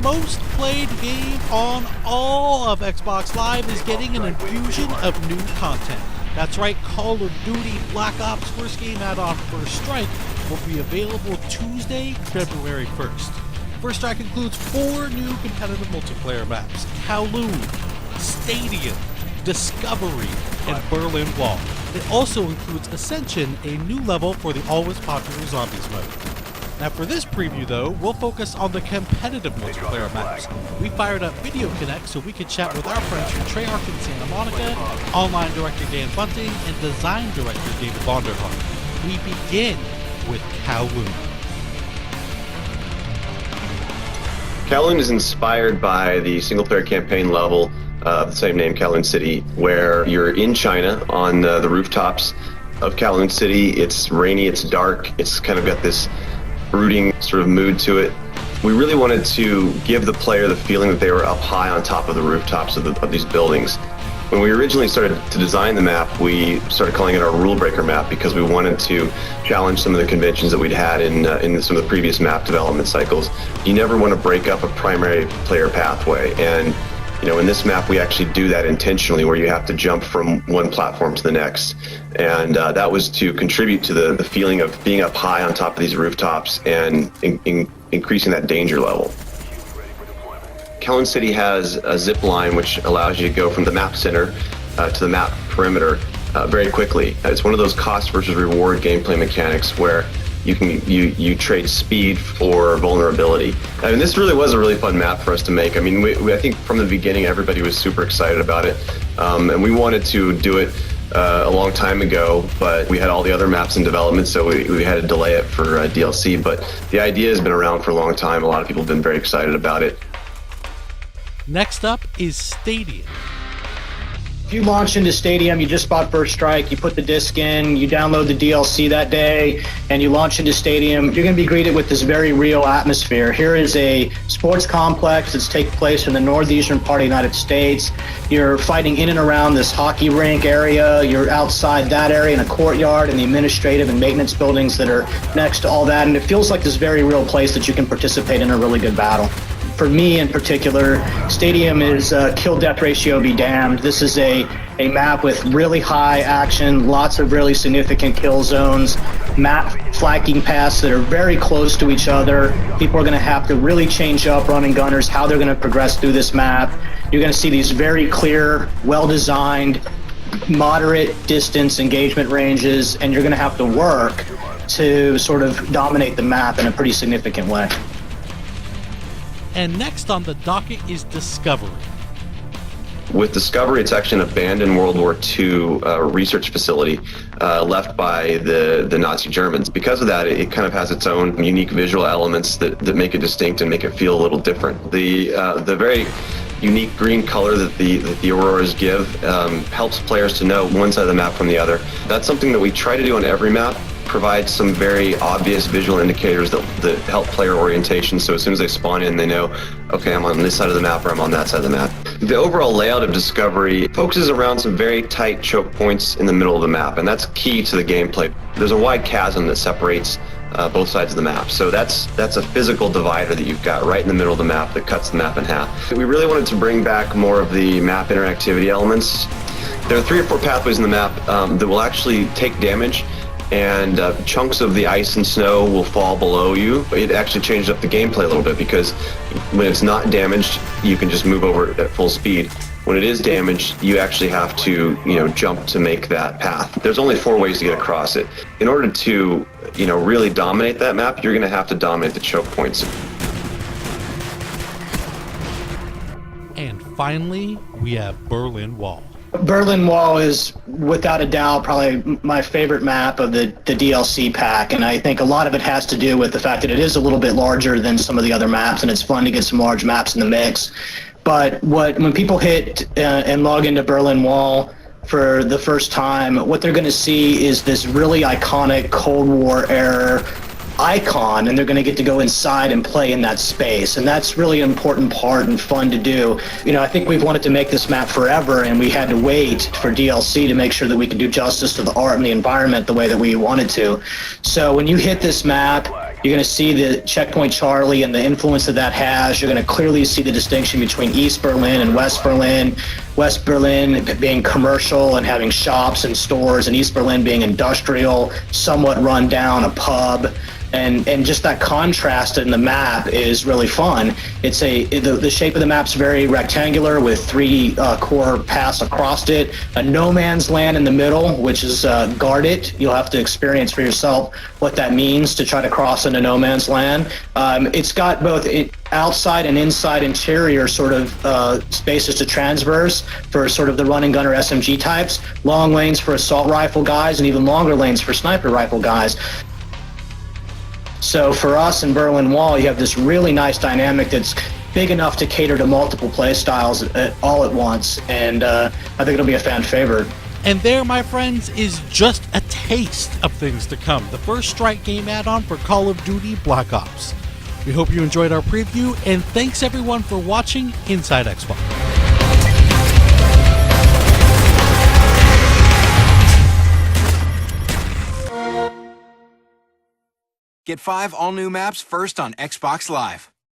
most played game on all of Xbox Live is getting an infusion of new content. That's right, Call of Duty Black Ops First Game add-on First Strike will be available Tuesday, February 1st. First Strike includes 4 new competitive multiplayer maps: Kowloon, Stadium, Discovery, and Berlin Wall. It also includes Ascension, a new level for the always popular Zombies mode. Now for this preview though, we'll focus on the competitive multiplayer maps. We fired up Video Connect so we could chat with our friends from Treyarch in Santa Monica, online director Dan Bunting, and design director David Vonderhaar. We begin with Kowloon. Kowloon is inspired by the single-player campaign level of the same name, Kowloon City, where you're in China on the rooftops of Kowloon City. It's rainy, it's dark, it's kind of got this brooding sort of mood to it. We really wanted to give the player the feeling that they were up high on top of the rooftops of these buildings. When we originally started to design the map, we started calling it our rule breaker map because we wanted to challenge some of the conventions that we'd had in some of the previous map development cycles. You never want to break up a primary player pathway, and in this map we actually do that intentionally, where you have to jump from one platform to the next, and that was to contribute to the feeling of being up high on top of these rooftops and increasing that danger level. Kowloon City has a zip line which allows you to go from the map center to the map perimeter very quickly. It's one of those cost versus reward gameplay mechanics where you trade speed for vulnerability. I mean, this really was a really fun map for us to make. I mean, I think from the beginning everybody was super excited about it, and we wanted to do it a long time ago, but we had all the other maps in development, so we had to delay it for DLC. But the idea has been around for a long time. A lot of people have been very excited about it. Next up is Stadium. If you launch into Stadium, you just bought First Strike, you put the disc in, you download the DLC that day, and you launch into Stadium, you're going to be greeted with this very real atmosphere. Here is a sports complex that's taking place in the northeastern part of the United States. You're fighting in and around this hockey rink area. You're outside that area in a courtyard and the administrative and maintenance buildings that are next to all that, and it feels like this very real place that you can participate in a really good battle. For me in particular, Stadium is kill-death ratio be damned. This is a map with really high action, lots of really significant kill zones, map flanking paths that are very close to each other. People are going to have to really change up running gunners, how they're going to progress through this map. You're going to see these very clear, well-designed, moderate distance engagement ranges, and you're going to have to work to sort of dominate the map in a pretty significant way. And next on the docket is Discovery. With Discovery, it's actually an abandoned World War II research facility left by the Nazi Germans. Because of that, it kind of has its own unique visual elements that make it distinct and make it feel a little different. The very unique green color that the auroras give helps players to know one side of the map from the other. That's something that we try to do on every map. Provide some very obvious visual indicators that help player orientation, so as soon as they spawn in, they know, okay, I'm on this side of the map or I'm on that side of the map. The overall layout of Discovery focuses around some very tight choke points in the middle of the map, and that's key to the gameplay. There's a wide chasm that separates both sides of the map, so that's a physical divider that you've got right in the middle of the map that cuts the map in half. We really wanted to bring back more of the map interactivity elements. There are 3 or 4 pathways in the map that will actually take damage, and chunks of the ice and snow will fall below you. It actually changed up the gameplay a little bit, because when it's not damaged, you can just move over at full speed. When it is damaged, you actually have to, jump to make that path. There's only 4 ways to get across it. In order to, really dominate that map, you're going to have to dominate the choke points. And finally, we have Berlin Wall. Berlin Wall is, without a doubt, probably my favorite map of the DLC pack, and I think a lot of it has to do with the fact that it is a little bit larger than some of the other maps, and it's fun to get some large maps in the mix. But when people hit and log into Berlin Wall for the first time, what they're going to see is this really iconic Cold War era icon, and they're going to get to go inside and play in that space, and that's really an important part and fun to do. I think we've wanted to make this map forever, and we had to wait for DLC to make sure that we could do justice to the art and the environment the way that we wanted to. So when you hit this map, You're going to see the Checkpoint Charlie and the influence that that has. You're going to clearly see the distinction between East Berlin and West Berlin. West Berlin being commercial and having shops and stores, and East Berlin being industrial, somewhat run down, a pub. And just that contrast in the map is really fun. The shape of the map's very rectangular with 3 core paths across it, a no man's land in the middle, which is guarded. You'll have to experience for yourself what that means to try to cross into no man's land. It's got both outside and inside interior sort of spaces to transverse for sort of the run and gun or SMG types, long lanes for assault rifle guys, and even longer lanes for sniper rifle guys. So for us in Berlin Wall, you have this really nice dynamic that's big enough to cater to multiple play styles all at once, and I think it'll be a fan favorite. And there, my friends, is just a taste of things to come. The First Strike game add-on for Call of Duty Black Ops. We hope you enjoyed our preview, and thanks everyone for watching Inside Xbox. Get 5 all-new maps first on Xbox Live.